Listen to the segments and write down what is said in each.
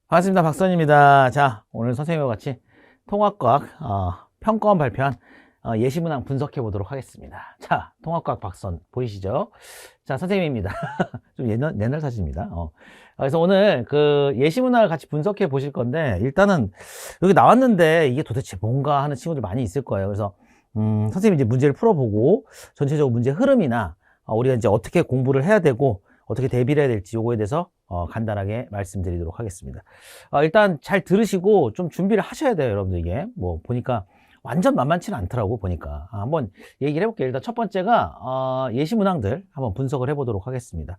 반갑습니다. 박선입니다. 자, 오늘 선생님과 같이 통합과학 평가원 발표한 예시문항 분석해 보도록 하겠습니다. 자, 통합과학 박선 보이시죠? 자, 선생님입니다. 좀 옛날 사진입니다. 그래서 오늘 그 예시문항을 같이 분석해 보실 건데, 일단은 여기 나왔는데 이게 도대체 뭔가 하는 친구들 많이 있을 거예요. 그래서 선생님이 이제 문제를 풀어보고 전체적으로 문제 흐름이나 우리가 이제 어떻게 공부를 해야 되고 어떻게 대비를 해야 될지 요거에 대해서 간단하게 말씀드리도록 하겠습니다. 일단 잘 들으시고 좀 준비를 하셔야 돼요, 여러분들. 이게 뭐 보니까 완전 만만치는 않더라고 보니까. 한번 얘기를 해볼게요. 일단 첫 번째가 예시 문항들 한번 분석을 해보도록 하겠습니다.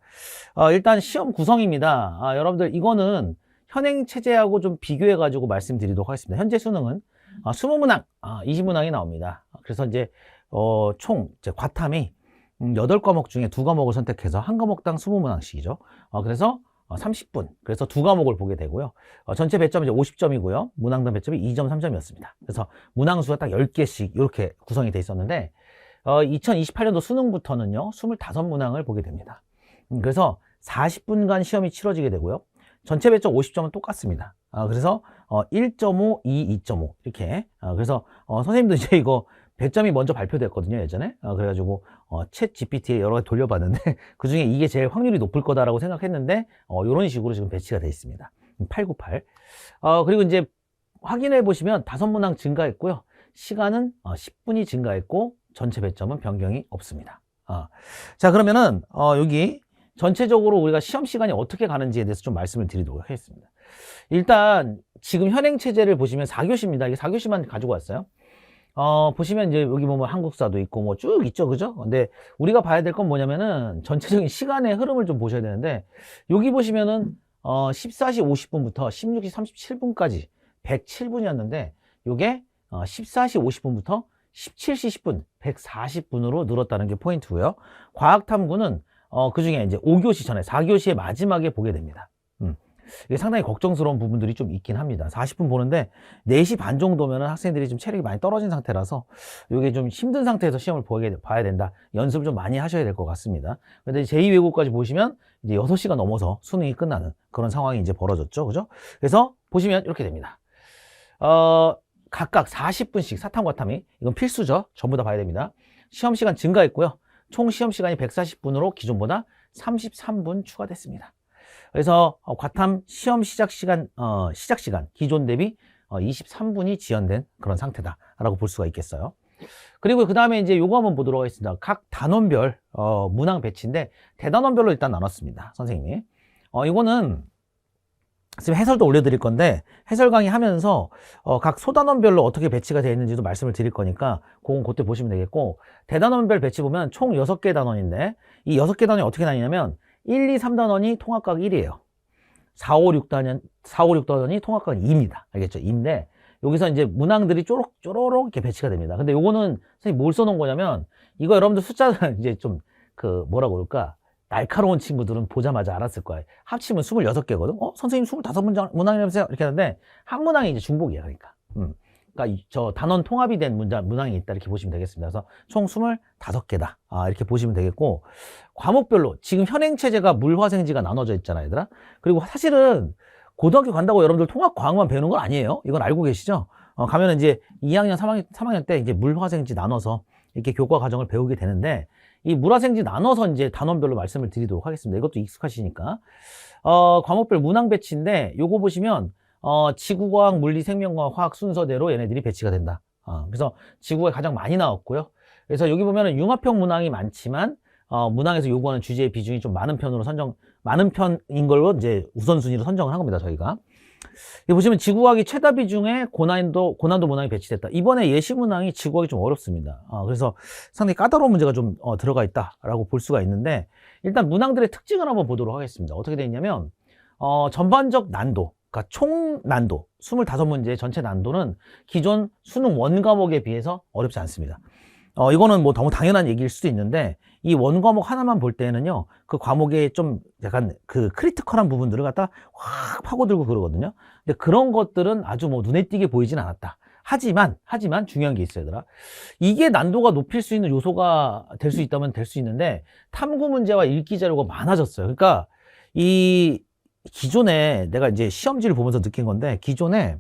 일단 시험 구성입니다. 여러분들 이거는 현행 체제하고 좀 비교해 가지고 말씀드리도록 하겠습니다. 현재 수능은 20문항, 20문항이 나옵니다. 그래서 이제 총 이제 과탐이 8과목 중에 2과목을 선택해서 한 과목당 20문항씩이죠. 그래서 30분. 그래서 2과목을 보게 되고요. 전체 배점은 이제 50점이고요. 문항당 배점이 2점, 3점이었습니다. 그래서 문항 수가 딱 10개씩 이렇게 구성이 돼 있었는데 2028년도 수능부터는요. 25문항을 보게 됩니다. 그래서 40분간 시험이 치러지게 되고요. 전체 배점 50점은 똑같습니다. 그래서 1.5, 2, 2.5 이렇게. 그래서 선생님도 이제 이거 배점이 먼저 발표됐거든요, 예전에. 그래가지고 챗 GPT에 여러 가지 돌려봤는데 그 중에 이게 제일 확률이 높을 거다라고 생각했는데 이런 식으로 지금 배치가 되어 있습니다. 898. 그리고 이제 확인해 보시면 5문항 증가했고요. 시간은 10분이 증가했고 전체 배점은 변경이 없습니다. 자, 그러면은 여기 전체적으로 우리가 시험 시간이 어떻게 가는지에 대해서 좀 말씀을 드리도록 하겠습니다. 일단 지금 현행 체제를 보시면 4교시입니다. 이게 4교시만 가지고 왔어요. 보시면 이제 여기 보면 한국사도 있고 뭐 쭉 있죠, 그죠? 근데 우리가 봐야 될 건 뭐냐면은 전체적인 시간의 흐름을 좀 보셔야 되는데, 여기 보시면은 14시 50분부터 16시 37분까지 107분이었는데 요게 14시 50분부터 17시 10분 140분으로 늘었다는 게 포인트고요. 과학탐구는 그 중에 이제 5교시 전에 4교시의 마지막에 보게 됩니다. 이게 상당히 걱정스러운 부분들이 좀 있긴 합니다. 40분 보는데 4시 반 정도면 학생들이 좀 체력이 많이 떨어진 상태라서 이게 좀 힘든 상태에서 시험을 봐야 된다. 연습을 좀 많이 하셔야 될 것 같습니다. 근데 제2외국까지 보시면 이제 6시가 넘어서 수능이 끝나는 그런 상황이 이제 벌어졌죠. 그죠? 그래서 보시면 이렇게 됩니다. 각각 40분씩 사탐과탐이, 이건 필수죠. 전부 다 봐야 됩니다. 시험 시간 증가했고요. 총 시험 시간이 140분으로 기존보다 33분 추가됐습니다. 그래서 과탐 시험 시작 시간 기존 대비 23분이 지연된 그런 상태다라고 볼 수가 있겠어요. 그리고 그 다음에 이제 요거 한번 보도록 하겠습니다. 각 단원별 문항 배치인데 대단원별로 일단 나눴습니다, 선생님이. 이거는 지금 해설도 올려드릴 건데 해설 강의 하면서 각 소단원별로 어떻게 배치가 되어 있는지도 말씀을 드릴 거니까 그건 그때 보시면 되겠고, 대단원별 배치 보면 총 6개 단원인데 이 6개 단원이 어떻게 나뉘냐면 1, 2, 3단원이 통합과학 1이에요. 4, 5, 6단원이 통합과학 2입니다. 알겠죠? 2인데 여기서 이제 문항들이 쪼로록 이렇게 배치가 됩니다. 근데 요거는 선생님 뭘 써놓은 거냐면, 이거 여러분들 숫자는 이제 좀 뭐라고 그럴까? 날카로운 친구들은 보자마자 알았을 거예요. 합치면 26개거든? 선생님 25문항이라면서요? 이렇게 하는데 한 문항이 이제 중복이에요. 그러니까. 그러니까 저 단원 통합이 된 문항이 있다 이렇게 보시면 되겠습니다. 그래서 총 25개다. 이렇게 보시면 되겠고, 과목별로 지금 현행 체제가 물화생지가 나눠져 있잖아요, 얘들아. 그리고 사실은 고등학교 간다고 여러분들 통합과학만 배우는 건 아니에요. 이건 알고 계시죠? 가면은 이제 2학년, 3학년 때 이제 물화생지 나눠서 이렇게 교과 과정을 배우게 되는데, 이 물화생지 나눠서 이제 단원별로 말씀을 드리도록 하겠습니다. 이것도 익숙하시니까. 과목별 문항 배치인데 요거 보시면 지구과학, 물리, 생명과학, 화학 순서대로 얘네들이 배치가 된다. 그래서 지구가 가장 많이 나왔고요. 그래서 여기 보면은 융합형 문항이 많지만 문항에서 요구하는 주제의 비중이 좀 많은 편인 걸로 이제 우선순위로 선정을 한 겁니다, 저희가. 여기 보시면 지구과학이 최다 비중의 고난도 문항이 배치됐다. 이번에 예시 문항이 지구과학이 좀 어렵습니다. 그래서 상당히 까다로운 문제가 좀 들어가 있다라고 볼 수가 있는데, 일단 문항들의 특징을 한번 보도록 하겠습니다. 어떻게 되어 있냐면 전반적 난도, 그러니까 총 난도 25문제의 전체 난도는 기존 수능 원과목에 비해서 어렵지 않습니다. 이거는 뭐 너무 당연한 얘기일 수도 있는데, 이 원과목 하나만 볼 때는요, 그 과목에 좀 약간 그 크리티컬한 부분들을 갖다 확 파고들고 그러거든요. 근데 그런 것들은 아주 뭐 눈에 띄게 보이진 않았다. 하지만 중요한 게 있어요, 얘들아. 이게 난도가 높일 수 있는 요소가 될 수 있다면 될 수 있는데, 탐구 문제와 읽기 자료가 많아졌어요. 그러니까 기존에 내가 이제 시험지를 보면서 느낀 건데, 기존에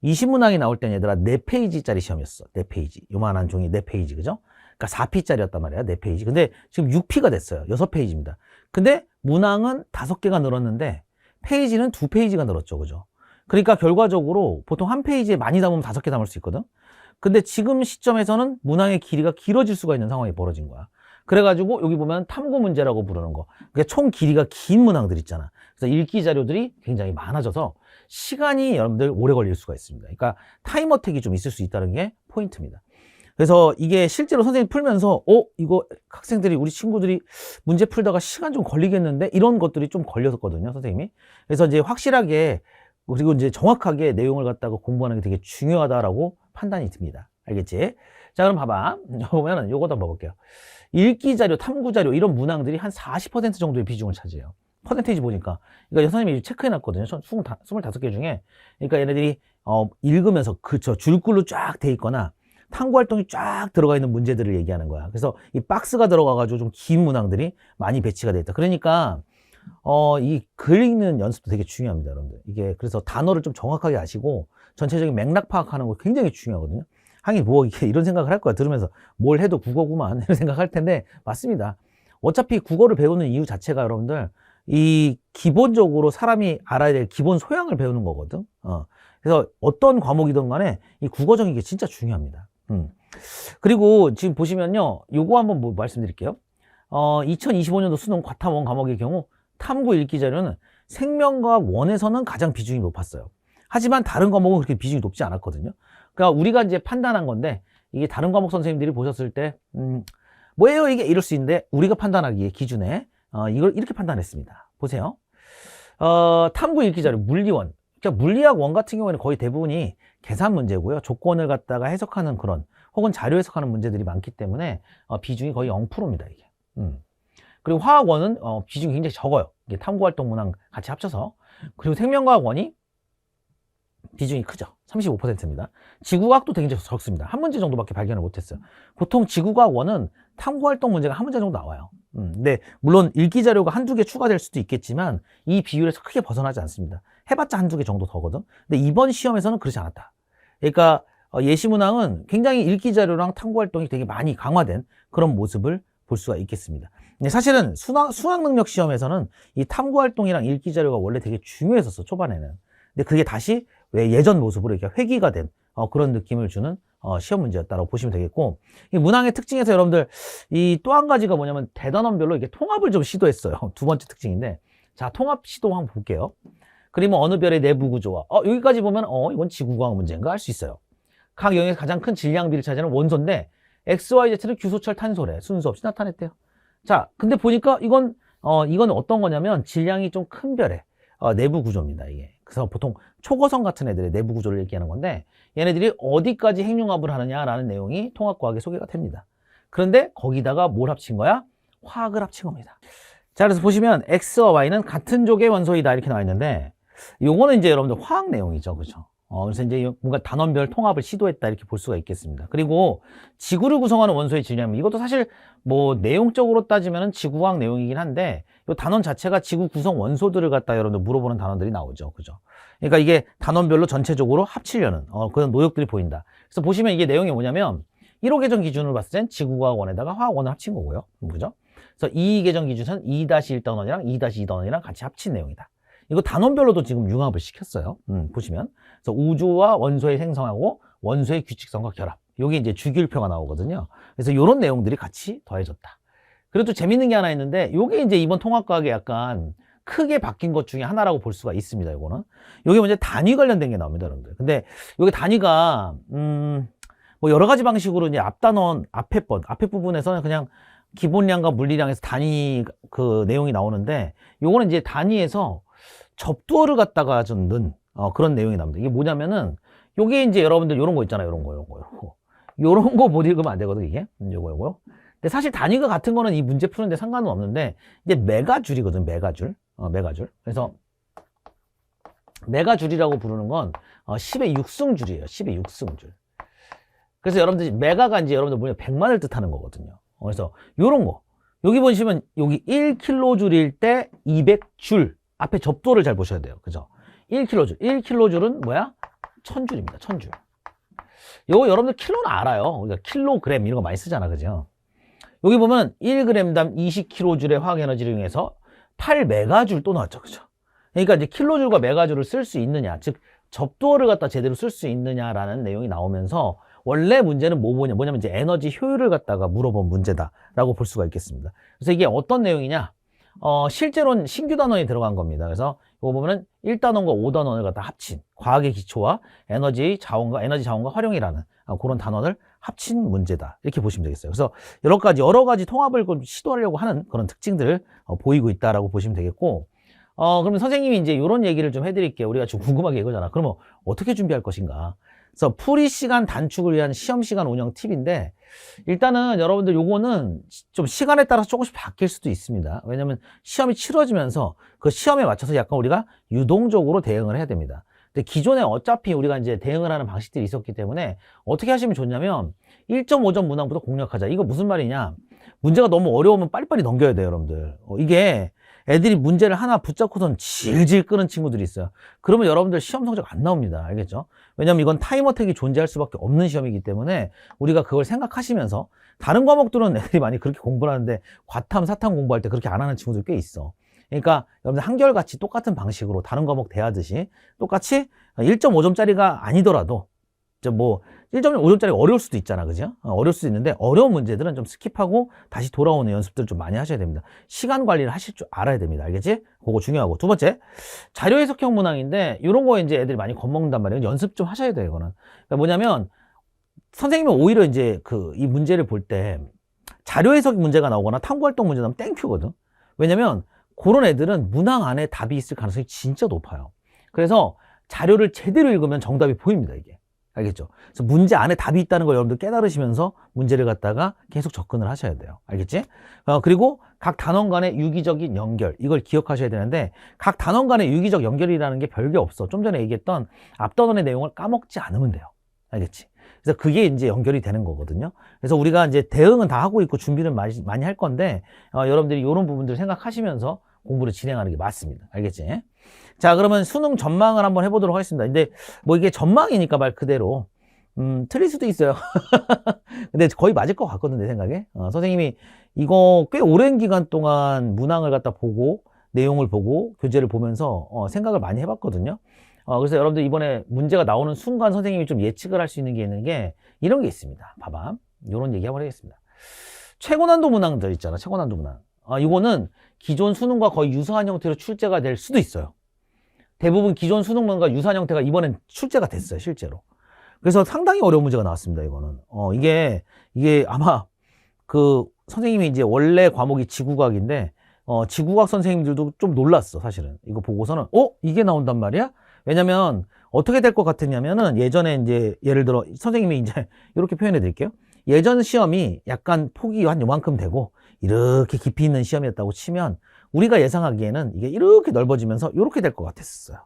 20문항이 나올 때는 얘들아 4페이지짜리 시험이었어. 4페이지. 요만한 종이 4페이지, 그죠? 그러니까 4P짜리였단 말이야, 4페이지. 근데 지금 6P가 됐어요. 6페이지입니다. 근데 문항은 5개가 늘었는데 페이지는 2페이지가 늘었죠, 그죠? 그러니까 결과적으로 보통 한 페이지에 많이 담으면 5개 담을 수 있거든? 근데 지금 시점에서는 문항의 길이가 길어질 수가 있는 상황이 벌어진 거야. 그래가지고 여기 보면 탐구 문제라고 부르는 거. 그러니까 총 길이가 긴 문항들 있잖아. 그래서 읽기 자료들이 굉장히 많아져서 시간이 여러분들 오래 걸릴 수가 있습니다. 그러니까 타임 어택이 좀 있을 수 있다는 게 포인트입니다. 그래서 이게 실제로 선생님이 풀면서 이거 학생들이 우리 친구들이 문제 풀다가 시간 좀 걸리겠는데 이런 것들이 좀 걸렸었거든요, 선생님이. 그래서 이제 확실하게 그리고 이제 정확하게 내용을 갖다가 공부하는 게 되게 중요하다라고 판단이 듭니다. 알겠지? 자, 그럼 봐봐. 보면은 요거도 한번 볼게요. 읽기 자료, 탐구 자료 이런 문항들이 한 40% 정도의 비중을 차지해요. 퍼센테이지 보니까. 그러니까 선생님이 체크해 놨거든요. 25개 중에. 그러니까 얘네들이 읽으면서 그쵸 줄글로 쫙 돼 있거나 탐구 활동이 쫙 들어가 있는 문제들을 얘기하는 거야. 그래서 이 박스가 들어가 가지고 좀 긴 문항들이 많이 배치가 돼 있다. 그러니까 이 글 읽는 연습도 되게 중요합니다, 여러분들. 이게 그래서 단어를 좀 정확하게 아시고 전체적인 맥락 파악하는 거 굉장히 중요하거든요. 하긴 뭐 이게 이런 생각을 할 거야. 들으면서 뭘 해도 국어구만 이런 생각할 텐데 맞습니다. 어차피 국어를 배우는 이유 자체가 여러분들 이 기본적으로 사람이 알아야 될 기본 소양을 배우는 거거든. 그래서 어떤 과목이든 간에 이 국어적인 게 진짜 중요합니다. 그리고 지금 보시면요, 요거 한번 뭐 말씀드릴게요. 2025년도 수능 과탐1 과목의 경우 탐구 읽기 자료는 생명과학 1에서는 가장 비중이 높았어요. 하지만 다른 과목은 그렇게 비중이 높지 않았거든요. 그러니까 우리가 이제 판단한 건데 이게 다른 과목 선생님들이 보셨을 때 뭐예요 이게 이럴 수 있는데 우리가 판단하기에 기준에 이걸 이렇게 판단했습니다. 보세요. 탐구 읽기 자료 물리원. 그러니까 물리학 원 같은 경우에는 거의 대부분이 계산 문제고요. 조건을 갖다가 해석하는 그런 혹은 자료 해석하는 문제들이 많기 때문에 비중이 거의 0%입니다. 이게. 그리고 화학원은 비중이 굉장히 적어요. 이게 탐구활동 문항 같이 합쳐서. 그리고 생명과학원이 비중이 크죠. 35%입니다. 지구과학도 굉장히 적습니다. 한 문제 정도밖에 발견을 못했어요. 보통 지구과학원은 탐구활동 문제가 한 문제 정도 나와요. 근데 물론 읽기 자료가 한두 개 추가될 수도 있겠지만 이 비율에서 크게 벗어나지 않습니다. 해봤자 한두 개 정도 더거든. 근데 이번 시험에서는 그렇지 않았다. 그러니까 예시문항은 굉장히 읽기 자료랑 탐구활동이 되게 많이 강화된 그런 모습을 볼 수가 있겠습니다. 근데 사실은 수학 능력 시험에서는 이 탐구활동이랑 읽기 자료가 원래 되게 중요했었어, 초반에는. 근데 그게 다시 왜 예전 모습으로 이렇게 회귀가 된 그런 느낌을 주는 시험 문제였다고 보시면 되겠고, 이 문항의 특징에서 여러분들 이 또 한 가지가 뭐냐면 대단원별로 이게 통합을 좀 시도했어요. 두 번째 특징인데, 자, 통합 시도 한번 볼게요. 그리고 어느 별의 내부 구조와 여기까지 보면 이건 지구과학 문제인가 할 수 있어요. 각 영역에서 가장 큰 질량비를 차지하는 원소인데 XYZ는 규소철 탄소래 순서 없이 나타냈대요. 자, 근데 보니까 이건 어떤 거냐면 질량이 좀 큰 별의 내부 구조입니다, 이게. 그래서 보통 초고성 같은 애들의 내부 구조를 얘기하는 건데 얘네들이 어디까지 핵융합을 하느냐라는 내용이 통합과학에 소개가 됩니다. 그런데 거기다가 뭘 합친 거야? 화학을 합친 겁니다. 자, 그래서 보시면 X와 Y는 같은 족의 원소이다 이렇게 나와 있는데 요거는 이제 여러분들 화학 내용이죠, 그죠? 그래서 이제 뭔가 단원별 통합을 시도했다 이렇게 볼 수가 있겠습니다. 그리고 지구를 구성하는 원소의 질량, 이것도 사실 뭐 내용적으로 따지면 지구과학 내용이긴 한데 이 단원 자체가 지구 구성 원소들을 갖다 여러분들 물어보는 단원들이 나오죠, 그죠? 그러니까 이게 단원별로 전체적으로 합치려는 그런 노력들이 보인다. 그래서 보시면 이게 내용이 뭐냐면 1호 계정 기준으로 봤을 땐 지구과학원에다가 화학원을 합친 거고요, 그죠? 그래서 2 계정 기준은 2-1단원이랑 2-2단원이랑 같이 합친 내용이다. 이거 단원별로도 지금 융합을 시켰어요. 보시면. 그래서 우주와 원소의 생성하고 원소의 규칙성과 결합. 요게 이제 주기율표가 나오거든요. 그래서 이런 내용들이 같이 더해졌다. 그리고 또 재밌는 게 하나 있는데 요게 이제 이번 통합과학에 약간 크게 바뀐 것 중에 하나라고 볼 수가 있습니다. 요거는. 요게 먼저 단위 관련된 게 나옵니다, 여러분들. 근데 요게 단위가 뭐 여러 가지 방식으로 이제 앞단원 앞에 부분에서는 그냥 기본량과 물리량에서 단위 그 내용이 나오는데 요거는 이제 단위에서 접두어를 갖다가 좀 넣은 그런 내용이 나옵니다. 이게 뭐냐면은 요게 이제 여러분들 요런 거 있잖아요. 요런 거 못 읽으면 안 되거든, 이게. 요거요. 근데 사실 단위가 같은 거는 이 문제 푸는데 상관은 없는데 이제 메가줄이거든, 메가줄. 메가줄. 그래서 메가줄이라고 부르는 건 10의 6승줄이에요. 10의 6승줄. 그래서 여러분들 메가가 이제 여러분들 뭐냐 100만을 뜻하는 거거든요. 그래서 요런 거. 여기 보시면 여기 1kJ일 때 200줄. 앞에 접두어를 잘 보셔야 돼요. 그죠? 1kJ. 1kJ는 뭐야? 1000줄입니다. 1000줄. 요거 여러분들 킬로는 알아요. 우리가 킬로그램 이런 거 많이 쓰잖아. 그죠? 여기 보면 1g당 20kJ의 화학 에너지를 이용해서 8메가줄 또 나왔죠. 그죠? 그러니까 이제 킬로줄과 메가줄을 쓸 수 있느냐, 즉 접두어를 갖다 제대로 쓸 수 있느냐라는 내용이 나오면서 원래 문제는 뭐냐면 이제 에너지 효율을 갖다가 물어본 문제다라고 볼 수가 있겠습니다. 그래서 이게 어떤 내용이냐? 실제로는 신규 단원이 들어간 겁니다. 그래서 이거 보면은 1단원과 5단원을 갖다 합친 과학의 기초와 에너지 자원과 활용이라는 그런 단원을 합친 문제다. 이렇게 보시면 되겠어요. 그래서 여러 가지 통합을 시도하려고 하는 그런 특징들을 보이고 있다라고 보시면 되겠고, 그러면 선생님이 이제 이런 얘기를 좀 해드릴게요. 우리가 지금 궁금하게 이거잖아. 그러면 어떻게 준비할 것인가? 그래서 풀이 시간 단축을 위한 시험 시간 운영 팁인데, 일단은 여러분들 요거는 좀 시간에 따라서 조금씩 바뀔 수도 있습니다. 왜냐면 시험이 치러지면서 그 시험에 맞춰서 약간 우리가 유동적으로 대응을 해야 됩니다. 근데 기존에 어차피 우리가 이제 대응을 하는 방식들이 있었기 때문에 어떻게 하시면 좋냐면 1.5점 문항부터 공략하자. 이거 무슨 말이냐? 문제가 너무 어려우면 빨리빨리 넘겨야 돼요, 여러분들. 이게 애들이 문제를 하나 붙잡고선 질질 끄는 친구들이 있어요. 그러면 여러분들 시험 성적 안 나옵니다. 알겠죠? 왜냐면 이건 타임어택이 존재할 수밖에 없는 시험이기 때문에 우리가 그걸 생각하시면서, 다른 과목들은 애들이 많이 그렇게 공부를 하는데 과탐, 사탐 공부할 때 그렇게 안 하는 친구들 꽤 있어. 그러니까 여러분들 한결같이 똑같은 방식으로 다른 과목 대하듯이 똑같이 1.5점짜리가 아니더라도 뭐 1.5점짜리 어려울 수도 있잖아. 그죠? 어려울 수도 있는데 어려운 문제들은 좀 스킵하고 다시 돌아오는 연습들을 좀 많이 하셔야 됩니다. 시간 관리를 하실 줄 알아야 됩니다. 알겠지? 그거 중요하고. 두 번째, 자료 해석형 문항인데 이런 거 이제 애들이 많이 겁먹는단 말이에요. 연습 좀 하셔야 돼요. 이거는. 그러니까 뭐냐면 선생님은 오히려 이제 이 문제를 볼 때 자료 해석 문제가 나오거나 탐구활동 문제 나오면 땡큐거든. 왜냐면 그런 애들은 문항 안에 답이 있을 가능성이 진짜 높아요. 그래서 자료를 제대로 읽으면 정답이 보입니다, 이게. 알겠죠? 그래서 문제 안에 답이 있다는 걸 여러분들 깨달으시면서 문제를 갖다가 계속 접근을 하셔야 돼요. 알겠지? 그리고 각 단원 간의 유기적인 연결, 이걸 기억하셔야 되는데, 각 단원 간의 유기적 연결이라는 게 별게 없어. 좀 전에 얘기했던 앞단원의 내용을 까먹지 않으면 돼요. 알겠지? 그래서 그게 이제 연결이 되는 거거든요. 그래서 우리가 이제 대응은 다 하고 있고 준비를 많이 할 건데, 여러분들이 이런 부분들을 생각하시면서 공부를 진행하는 게 맞습니다. 알겠지? 자, 그러면 수능 전망을 한번 해보도록 하겠습니다. 근데 뭐 이게 전망이니까 말 그대로 틀릴 수도 있어요. 근데 거의 맞을 것 같거든, 내 생각에. 선생님이 이거 꽤 오랜 기간 동안 문항을 갖다 보고 내용을 보고 교재를 보면서 생각을 많이 해봤거든요. 그래서 여러분들 이번에 문제가 나오는 순간 선생님이 좀 예측을 할 수 있는 게 있는 게 이런 게 있습니다. 봐봐. 이런 얘기 한번 하겠습니다. 최고난도 문항들 있잖아. 최고난도 문항. 이거는 기존 수능과 거의 유사한 형태로 출제가 될 수도 있어요. 대부분 기존 수능 문항과 유사한 형태가 이번엔 출제가 됐어요, 실제로. 그래서 상당히 어려운 문제가 나왔습니다, 이거는. 이게 아마 선생님이 이제 원래 과목이 지구과학인데, 지구과학 선생님들도 좀 놀랐어, 사실은. 이거 보고서는, 이게 나온단 말이야? 왜냐면, 어떻게 될 것 같았냐면은, 예전에 이제, 예를 들어, 선생님이 이제, 이렇게 표현해 드릴게요. 예전 시험이 약간 폭이 한 요만큼 되고, 이렇게 깊이 있는 시험이었다고 치면, 우리가 예상하기에는 이게 이렇게 넓어지면서 이렇게 될 것 같았어요.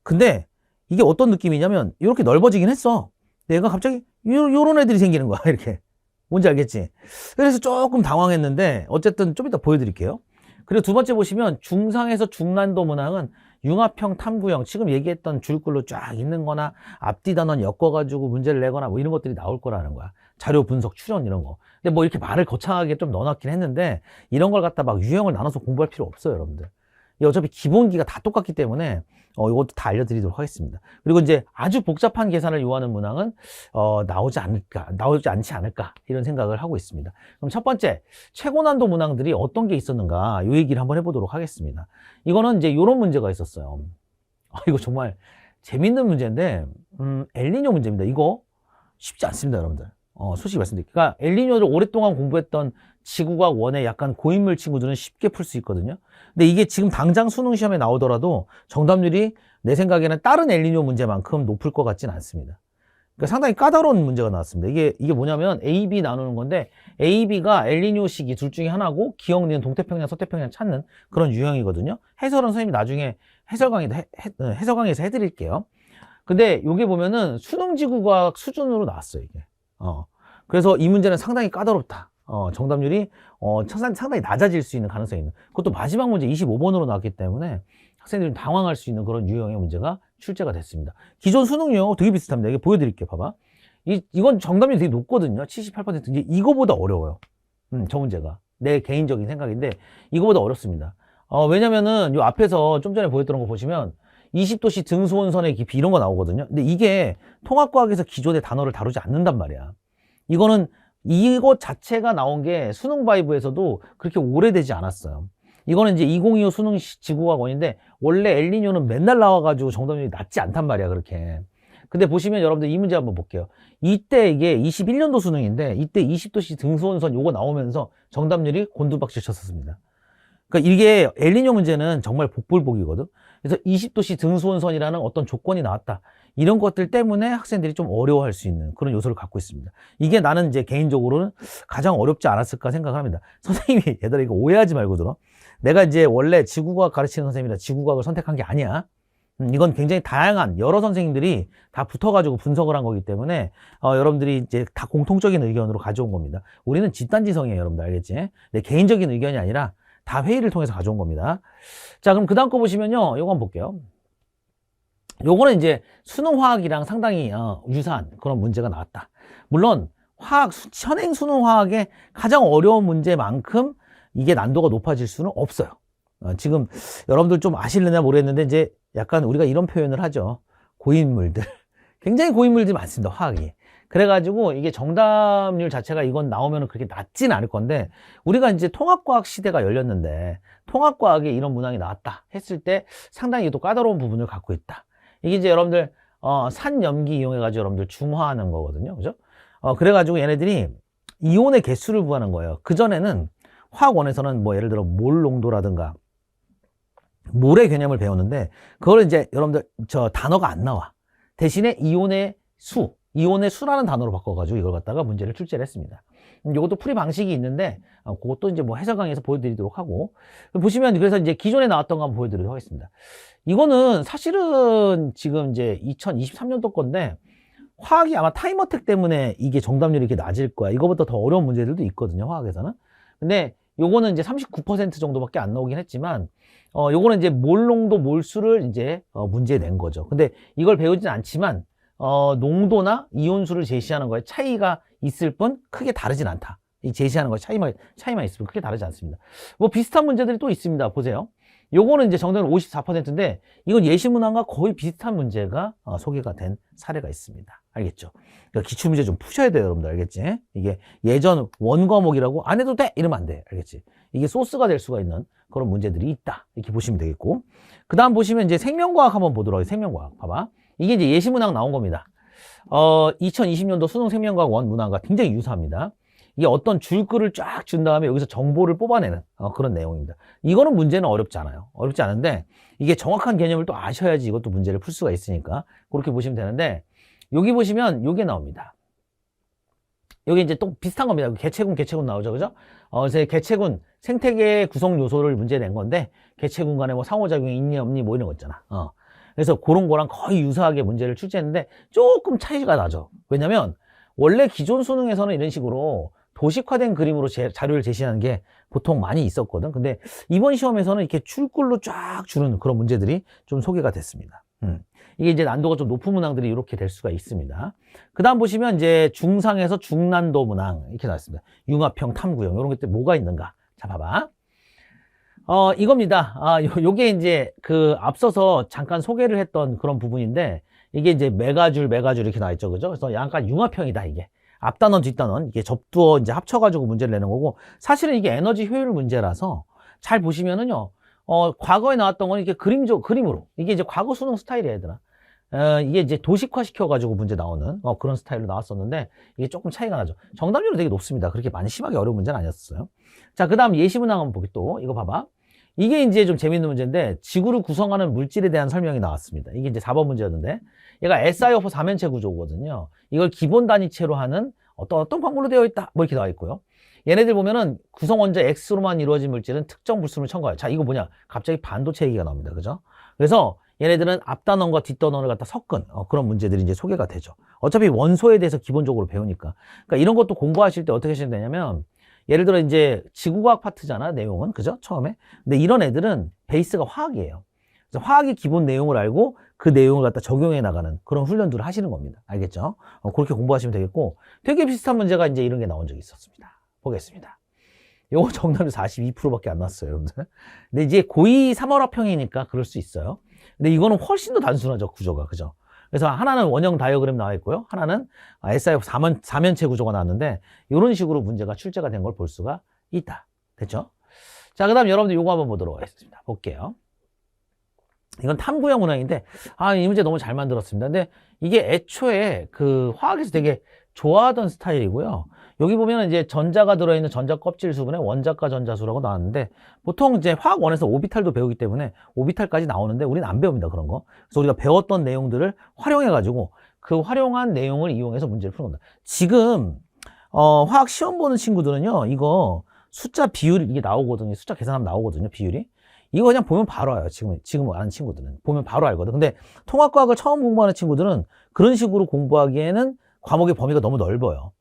근데 이게 어떤 느낌이냐면 이렇게 넓어지긴 했어. 내가 갑자기 요런 애들이 생기는 거야. 이렇게. 뭔지 알겠지? 그래서 조금 당황했는데 어쨌든 좀 이따 보여드릴게요. 그리고 두 번째 보시면 중상에서 중난도 문항은 융합형, 탐구형, 지금 얘기했던 줄글로 쫙 있는 거나 앞뒤 단원 엮어가지고 문제를 내거나 뭐 이런 것들이 나올 거라는 거야. 자료 분석, 추론 이런 거. 근데 뭐 이렇게 말을 거창하게 좀 넣어놨긴 했는데 이런 걸 갖다 막 유형을 나눠서 공부할 필요 없어요, 여러분들. 어차피 기본기가 다 똑같기 때문에 이것도 다 알려드리도록 하겠습니다. 그리고 이제 아주 복잡한 계산을 요하는 문항은 나오지 않지 않을까 이런 생각을 하고 있습니다. 그럼 첫 번째, 최고난도 문항들이 어떤 게 있었는가 이 얘기를 한번 해보도록 하겠습니다. 이거는 이제 이런 문제가 있었어요. 이거 정말 재밌는 문제인데 엘니뇨 문제입니다. 이거 쉽지 않습니다, 여러분들. 솔직히 말씀드릴게요. 그러니까 엘니뇨를 오랫동안 공부했던 지구과학 원의 약간 고인물 친구들은 쉽게 풀 수 있거든요. 근데 이게 지금 당장 수능 시험에 나오더라도 정답률이 내 생각에는 다른 엘니뇨 문제만큼 높을 것 같지는 않습니다. 그러니까 상당히 까다로운 문제가 나왔습니다. 이게 뭐냐면 A, B 나누는 건데 A, B가 엘니뇨 시기 둘 중에 하나고 기억니은 동태평양, 서태평양 찾는 그런 유형이거든요. 해설은 선생님이 나중에 해설 강의에서 해드릴게요. 근데 이게 보면은 수능지구과학 수준으로 나왔어요, 이게. 그래서 이 문제는 상당히 까다롭다. 정답률이 상당히 낮아질 수 있는 가능성이 있는. 그것도 마지막 문제 25번으로 나왔기 때문에 학생들이 당황할 수 있는 그런 유형의 문제가 출제가 됐습니다. 기존 수능 유형하고 되게 비슷합니다. 이게 보여드릴게요. 봐봐. 이건 정답률이 되게 높거든요. 78%. 이제 이거보다 어려워요. 저 문제가. 내 개인적인 생각인데 이거보다 어렵습니다. 왜냐면은 요 앞에서 좀 전에 보였던 거 보시면 20도씨 등수원선의 깊이 이런 거 나오거든요. 근데 이게 통합과학에서 기존의 단어를 다루지 않는단 말이야. 이거는 이것 자체가 나온 게 수능 바이브에서도 그렇게 오래되지 않았어요. 이거는 이제 2025 수능 지구과학원인데 원래 엘니뇨는 맨날 나와가지고 정답률이 낮지 않단 말이야, 그렇게. 근데 보시면 여러분들 이 문제 한번 볼게요. 이때 이게 21년도 수능인데 이때 20도씨 등수원선 요거 나오면서 정답률이 곤두박질 쳤었습니다. 그러니까 이게 엘니뇨 문제는 정말 복불복이거든. 그래서 20도씨 등수원선이라는 어떤 조건이 나왔다. 이런 것들 때문에 학생들이 좀 어려워할 수 있는 그런 요소를 갖고 있습니다. 이게 나는 이제 개인적으로는 가장 어렵지 않았을까 생각합니다. 선생님이 얘들아 이거 오해하지 말고 들어. 내가 이제 원래 지구과학 가르치는 선생님이라 지구과학을 선택한 게 아니야. 이건 굉장히 다양한 여러 선생님들이 다 붙어가지고 분석을 한 거기 때문에 여러분들이 이제 다 공통적인 의견으로 가져온 겁니다. 우리는 집단지성이에요, 여러분들 알겠지? 내 개인적인 의견이 아니라 다 회의를 통해서 가져온 겁니다. 자, 그럼 그 다음 거 보시면요, 요거 한번 볼게요. 요거는 이제 수능 화학이랑 상당히 유사한 그런 문제가 나왔다. 물론 현행 수능 화학의 가장 어려운 문제만큼 이게 난도가 높아질 수는 없어요. 지금 여러분들 좀 아실려나 모르겠는데 이제 약간 우리가 이런 표현을 하죠. 고인물들. 굉장히 고인물들이 많습니다, 화학이. 그래가지고 이게 정답률 자체가 이건 나오면 그렇게 낮진 않을 건데 우리가 이제 통합과학 시대가 열렸는데 통합과학에 이런 문항이 나왔다 했을 때 상당히 또 까다로운 부분을 갖고 있다. 이게 이제 여러분들 산염기 이용해가지고 여러분들 중화하는 거거든요. 그죠? 그래가지고 얘네들이 이온의 개수를 구하는 거예요. 그전에는 화학원에서는 뭐 예를 들어 몰 농도라든가 몰의 개념을 배우는데 그걸 이제 여러분들 저 단어가 안 나와. 대신에 이온의 수라는 단어로 바꿔가지고 이걸 갖다가 문제를 출제를 했습니다. 이것도 풀이 방식이 있는데 그것도 이제 뭐 해설 강의에서 보여드리도록 하고 보시면 그래서 이제 기존에 나왔던 거 한번 보여드리도록 하겠습니다. 이거는 사실은 지금 이제 2023년도 건데 화학이 아마 타임어택 때문에 이게 정답률이 이렇게 낮을 거야. 이거보다 더 어려운 문제들도 있거든요, 화학에서는. 근데 요거는 이제 39% 정도밖에 안 나오긴 했지만 요거는 이제 몰농도 몰수를 이제 문제에 낸 거죠. 근데 이걸 배우진 않지만 농도나 이온수를 제시하는 거에 차이가 있을 뿐 크게 다르진 않다. 이 제시하는 거에 차이만 있을 뿐 크게 다르지 않습니다. 뭐 비슷한 문제들이 또 있습니다. 보세요. 요거는 이제 정답률 54%인데 이건 예시문항과 거의 비슷한 문제가 소개가 된 사례가 있습니다. 알겠죠? 그러니까 기출문제 좀 푸셔야 돼요, 여러분들. 알겠지? 이게 예전 원과목이라고 안 해도 돼! 이러면 안 돼. 알겠지? 이게 소스가 될 수가 있는 그런 문제들이 있다. 이렇게 보시면 되겠고. 그 다음 보시면 이제 생명과학 한번 보도록 하겠습니다. 생명과학. 봐봐. 이게 이제 예시문항 나온 겁니다. 2020년도 수능 생명과학 원 문항과 굉장히 유사합니다. 이게 어떤 줄글을 쫙 준 다음에 여기서 정보를 뽑아내는 그런 내용입니다. 이거는 문제는 어렵지 않아요. 어렵지 않은데 이게 정확한 개념을 또 아셔야지 이것도 문제를 풀 수가 있으니까 그렇게 보시면 되는데 여기 보시면 요게 나옵니다. 여기 이제 또 비슷한 겁니다. 개체군 나오죠. 그죠? 그래서 개체군 생태계 구성 요소를 문제 낸 건데 개체군 간에 뭐 상호작용이 있니 없니 뭐 이런 거 있잖아. 그래서 그런 거랑 거의 유사하게 문제를 출제했는데 조금 차이가 나죠. 왜냐면 원래 기존 수능에서는 이런 식으로 도식화된 그림으로 자료를 제시하는 게 보통 많이 있었거든. 근데 이번 시험에서는 이렇게 줄글로 쫙 주는 그런 문제들이 좀 소개가 됐습니다. 이게 이제 난도가 좀 높은 문항들이 이렇게 될 수가 있습니다. 그 다음 보시면 이제 중상에서 중난도 문항 이렇게 나왔습니다. 융합형, 탐구형 이런 것들 뭐가 있는가? 자, 봐봐. 이겁니다. 요게 이제 그 앞서서 잠깐 소개를 했던 그런 부분인데 이게 이제 메가줄 이렇게 나와 있죠. 그죠? 그래서 약간 융합형이다, 이게. 앞단원, 뒷단원, 이게 접두어 이제 합쳐가지고 문제를 내는 거고, 사실은 이게 에너지 효율 문제라서 잘 보시면은요, 과거에 나왔던 건 이게 그림으로, 이게 이제 과거 수능 스타일이야, 얘들아. 이게 이제 도식화 시켜가지고 문제 나오는 그런 스타일로 나왔었는데, 이게 조금 차이가 나죠. 정답률은 되게 높습니다. 그렇게 많이 심하게 어려운 문제는 아니었어요. 자, 그 다음 예시문항 한번 보기 또, 이거 봐봐. 이게 이제 좀 재밌는 문제인데, 지구를 구성하는 물질에 대한 설명이 나왔습니다. 이게 이제 4번 문제였는데, 얘가 SiO4 4면체 구조거든요. 이걸 기본 단위체로 하는 어떤 광물로 되어 있다. 뭐 이렇게 나와 있고요. 얘네들 보면은 구성 원자 X로만 이루어진 물질은 특정 불순을 첨가해요. 자, 이거 뭐냐? 갑자기 반도체 얘기가 나옵니다. 그죠? 그래서 얘네들은 앞단원과 뒷단원을 갖다 섞은 그런 문제들이 이제 소개가 되죠. 어차피 원소에 대해서 기본적으로 배우니까. 그러니까 이런 것도 공부하실 때 어떻게 하시면 되냐면, 예를 들어 이제 지구과학 파트잖아, 내용은. 그죠? 처음에. 근데 이런 애들은 베이스가 화학이에요. 그래서 화학의 기본 내용을 알고 그 내용을 갖다 적용해 나가는 그런 훈련들을 하시는 겁니다. 알겠죠? 그렇게 공부하시면 되겠고, 되게 비슷한 문제가 이제 이런 게 나온 적이 있었습니다. 보겠습니다. 요거 정답이 42%밖에 안 났어요, 여러분들. 근데 이제 고2 3월합형이니까 그럴 수 있어요. 근데 이거는 훨씬 더 단순하죠, 구조가. 그죠? 그래서 하나는 원형 다이어그램 나와 있고요. 하나는 SIF 4면체 구조가 나왔는데, 이런 식으로 문제가 출제가 된 걸 볼 수가 있다. 됐죠? 자, 그 다음 여러분들 요거 한번 보도록 하겠습니다. 볼게요. 이건 탐구형 문항인데, 이 문제 너무 잘 만들었습니다. 근데 이게 애초에 그 화학에서 되게 좋아하던 스타일이고요. 여기 보면 이제 전자가 들어있는 전자 껍질 수분의 원자가 전자수라고 나왔는데, 보통 이제 화학 1에서 오비탈도 배우기 때문에 오비탈까지 나오는데 우리는 안 배웁니다, 그런 거. 그래서 우리가 배웠던 내용들을 활용해가지고 그 활용한 내용을 이용해서 문제를 푸는 겁니다. 지금 화학 시험 보는 친구들은요, 이거 숫자 비율 이게 나오거든요. 숫자 계산하면 나오거든요, 비율이. 이거 그냥 보면 바로 알아요. 지금 아는 친구들은 보면 바로 알거든. 근데 통합과학을 처음 공부하는 친구들은 그런 식으로 공부하기에는 과목의 범위가 너무 넓어요.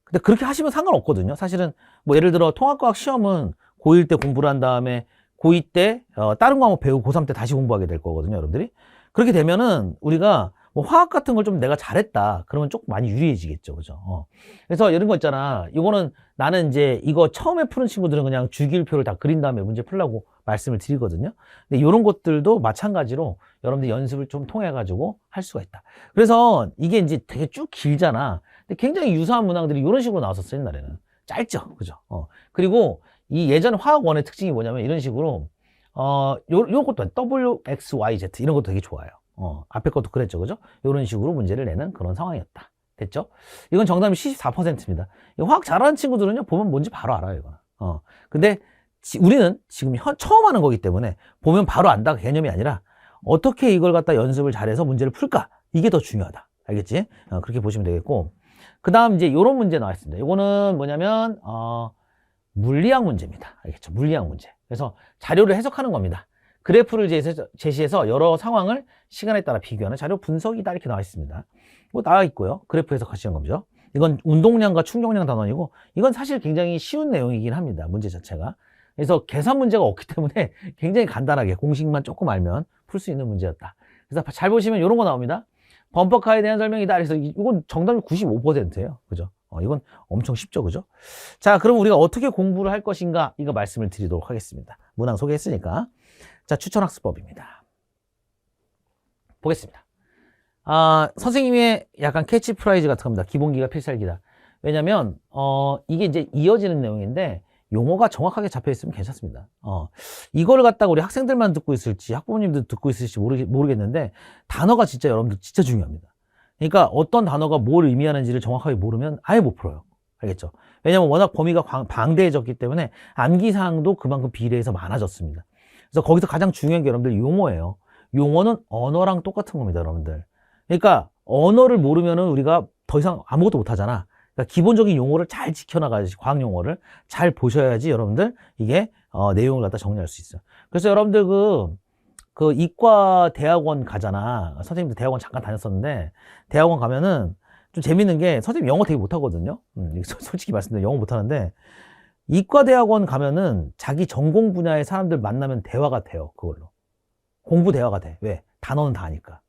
근데 그렇게 하시면 상관없거든요. 사실은 뭐 예를 들어 통합과학 시험은 고1 때 공부를 한 다음에 고2 때 다른 과목 배우고 고3 때 다시 공부하게 될 거거든요, 여러분들이. 그렇게 되면은 우리가 뭐 화학 같은 걸 좀 내가 잘했다 그러면 조금 많이 유리해지겠죠, 그죠? 그래서 이런 거 있잖아. 이거는 나는 이제 이거 처음에 푸는 친구들은 그냥 주기율표를 다 그린 다음에 문제 풀라고 말씀을 드리거든요. 근데 이런 것들도 마찬가지로 여러분들 연습을 좀 통해 가지고 할 수가 있다. 그래서 이게 이제 되게 쭉 길잖아. 근데 굉장히 유사한 문항들이 이런 식으로 나왔었어요, 옛날에는. 짧죠, 그죠? 그리고 이 예전 화학 원의 특징이 뭐냐면 이런 식으로 요것도 WXYZ 이런 것도 되게 좋아요. 앞에 것도 그랬죠, 그죠? 이런 식으로 문제를 내는 그런 상황이었다. 됐죠? 이건 정답이 74%입니다. 화학 잘하는 친구들은요, 보면 뭔지 바로 알아요, 이거는. 근데 우리는 지금 처음 하는 거기 때문에 보면 바로 안다 개념이 아니라 어떻게 이걸 갖다 연습을 잘해서 문제를 풀까? 이게 더 중요하다. 알겠지? 그렇게 보시면 되겠고. 그 다음 이제 이런 문제 나와 있습니다. 이거는 뭐냐면, 물리학 문제입니다. 알겠죠? 물리학 문제. 그래서 자료를 해석하는 겁니다. 그래프를 제시해서 여러 상황을 시간에 따라 비교하는 자료 분석이다 이렇게 나와 있습니다. 뭐 나와 있고요. 그래프 해석하시는 거죠. 이건 운동량과 충격량 단원이고 이건 사실 굉장히 쉬운 내용이긴 합니다. 문제 자체가. 그래서 계산 문제가 없기 때문에 굉장히 간단하게 공식만 조금 알면 풀 수 있는 문제였다. 그래서 잘 보시면 이런 거 나옵니다. 범퍼카에 대한 설명이다. 그래서 이건 정답이 95%예요. 그죠? 이건 엄청 쉽죠. 그죠? 자, 그럼 우리가 어떻게 공부를 할 것인가 이거 말씀을 드리도록 하겠습니다. 문항 소개했으니까. 자, 추천학습법입니다. 보겠습니다. 선생님의 약간 캐치프라이즈 같은 겁니다. 기본기가 필살기다. 왜냐면, 이게 이제 이어지는 내용인데, 용어가 정확하게 잡혀 있으면 괜찮습니다. 이거를 갖다가 우리 학생들만 듣고 있을지, 학부모님들 듣고 있을지 모르겠는데, 단어가 진짜 여러분들 진짜 중요합니다. 그러니까 어떤 단어가 뭘 의미하는지를 정확하게 모르면 아예 못 풀어요. 알겠죠? 왜냐면 워낙 범위가 방대해졌기 때문에 암기사항도 그만큼 비례해서 많아졌습니다. 그래서 거기서 가장 중요한 게 여러분들 용어예요. 용어는 언어랑 똑같은 겁니다, 여러분들. 그러니까 언어를 모르면은 우리가 더 이상 아무것도 못 하잖아. 그러니까 기본적인 용어를 잘 지켜나가야지, 과학 용어를 잘 보셔야지 여러분들 이게 내용을 갖다 정리할 수 있어요. 그래서 여러분들 그 이과 대학원 가잖아. 선생님도 대학원 잠깐 다녔었는데 대학원 가면은 좀 재밌는 게 선생님 영어 되게 못하거든요. 솔직히 말씀드리면 영어 못하는데 이과 대학원 가면은 자기 전공 분야의 사람들 만나면 대화가 돼요. 그걸로. 공부 대화가 돼. 왜? 단어는 다 아니까.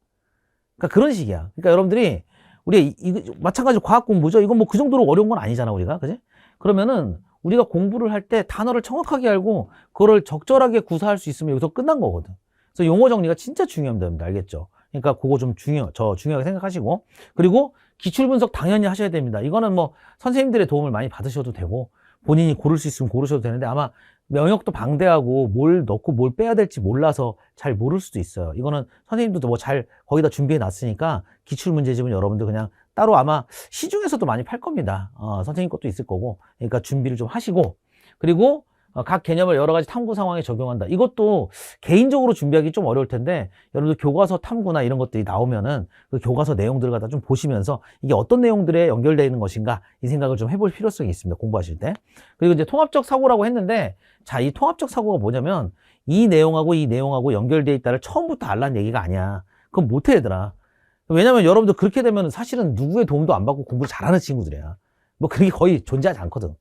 그러니까 그런 식이야. 그러니까 여러분들이 우리 마찬가지로 과학 공부죠. 이건 뭐 그 정도로 어려운 건 아니잖아, 우리가. 그지? 그러면은 우리가 공부를 할 때 단어를 정확하게 알고 그거를 적절하게 구사할 수 있으면 여기서 끝난 거거든. 그래서 용어 정리가 진짜 중요합니다, 여러분들. 알겠죠? 그러니까 그거 좀 중요하게 생각하시고. 그리고 기출 분석 당연히 하셔야 됩니다. 이거는 뭐 선생님들의 도움을 많이 받으셔도 되고 본인이 고를 수 있으면 고르셔도 되는데 아마 영역도 방대하고 뭘 넣고 뭘 빼야 될지 몰라서 잘 모를 수도 있어요. 이거는 선생님도 뭐 잘 거기다 준비해 놨으니까 기출문제집은 여러분들 그냥 따로 아마 시중에서도 많이 팔 겁니다. 선생님 것도 있을 거고. 그러니까 준비를 좀 하시고. 그리고 각 개념을 여러 가지 탐구 상황에 적용한다. 이것도 개인적으로 준비하기 좀 어려울 텐데 여러분들 교과서 탐구나 이런 것들이 나오면은 그 교과서 내용들을 갖다 좀 보시면서 이게 어떤 내용들에 연결되어 있는 것인가 이 생각을 좀 해볼 필요성이 있습니다. 공부하실 때. 그리고 이제 통합적 사고라고 했는데 자, 이 통합적 사고가 뭐냐면 이 내용하고 연결되어 있다를 처음부터 알라는 얘기가 아니야. 그건 못해 얘들아. 왜냐면 여러분들 그렇게 되면 사실은 누구의 도움도 안 받고 공부를 잘하는 친구들이야. 뭐 그게 거의 존재하지 않거든.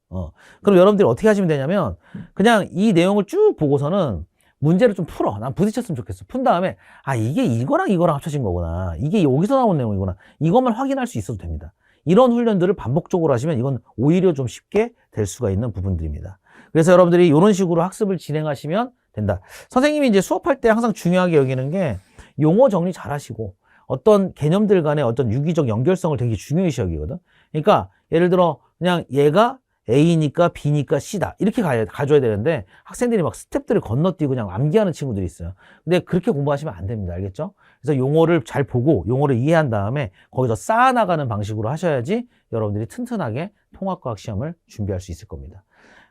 그럼 여러분들이 어떻게 하시면 되냐면 그냥 이 내용을 쭉 보고서는 문제를 좀 풀어. 난 부딪혔으면 좋겠어. 푼 다음에, 아, 이게 이거랑 이거랑 합쳐진 거구나. 이게 여기서 나온 내용이구나. 이것만 확인할 수 있어도 됩니다. 이런 훈련들을 반복적으로 하시면 이건 오히려 좀 쉽게 될 수가 있는 부분들입니다. 그래서 여러분들이 이런 식으로 학습을 진행하시면 된다. 선생님이 이제 수업할 때 항상 중요하게 여기는 게 용어 정리 잘 하시고 어떤 개념들 간의 어떤 유기적 연결성을 되게 중요시 여기거든. 그러니까 예를 들어 그냥 얘가 A니까 B니까 C다. 이렇게 가져야 되는데 학생들이 막 스텝들을 건너뛰고 그냥 암기하는 친구들이 있어요. 근데 그렇게 공부하시면 안 됩니다. 알겠죠? 그래서 용어를 잘 보고 용어를 이해한 다음에 거기서 쌓아나가는 방식으로 하셔야지 여러분들이 튼튼하게 통합과학 시험을 준비할 수 있을 겁니다.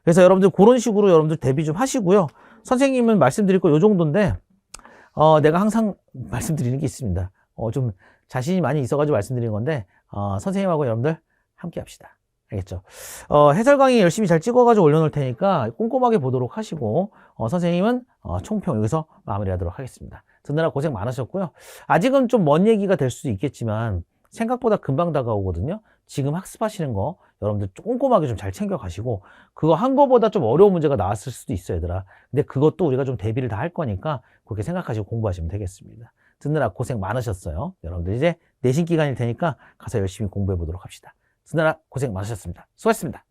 그래서 여러분들 그런 식으로 여러분들 대비 좀 하시고요. 선생님은 말씀드릴 거 요 정도인데 내가 항상 말씀드리는 게 있습니다. 좀 자신이 많이 있어가지고 말씀드리는 건데 선생님하고 여러분들 함께 합시다. 알겠죠? 해설 강의 열심히 잘 찍어가지고 올려놓을 테니까 꼼꼼하게 보도록 하시고 선생님은 총평 여기서 마무리하도록 하겠습니다. 듣느라 고생 많으셨고요. 아직은 좀 먼 얘기가 될 수도 있겠지만 생각보다 금방 다가오거든요. 지금 학습하시는 거 여러분들 꼼꼼하게 좀 잘 챙겨가시고 그거 한 거보다 좀 어려운 문제가 나왔을 수도 있어요, 얘들아. 근데 그것도 우리가 좀 대비를 다 할 거니까 그렇게 생각하시고 공부하시면 되겠습니다. 듣느라 고생 많으셨어요. 여러분들 이제 내신 기간일 테니까 가서 열심히 공부해 보도록 합시다. 듣느라 고생 많으셨습니다. 수고하셨습니다.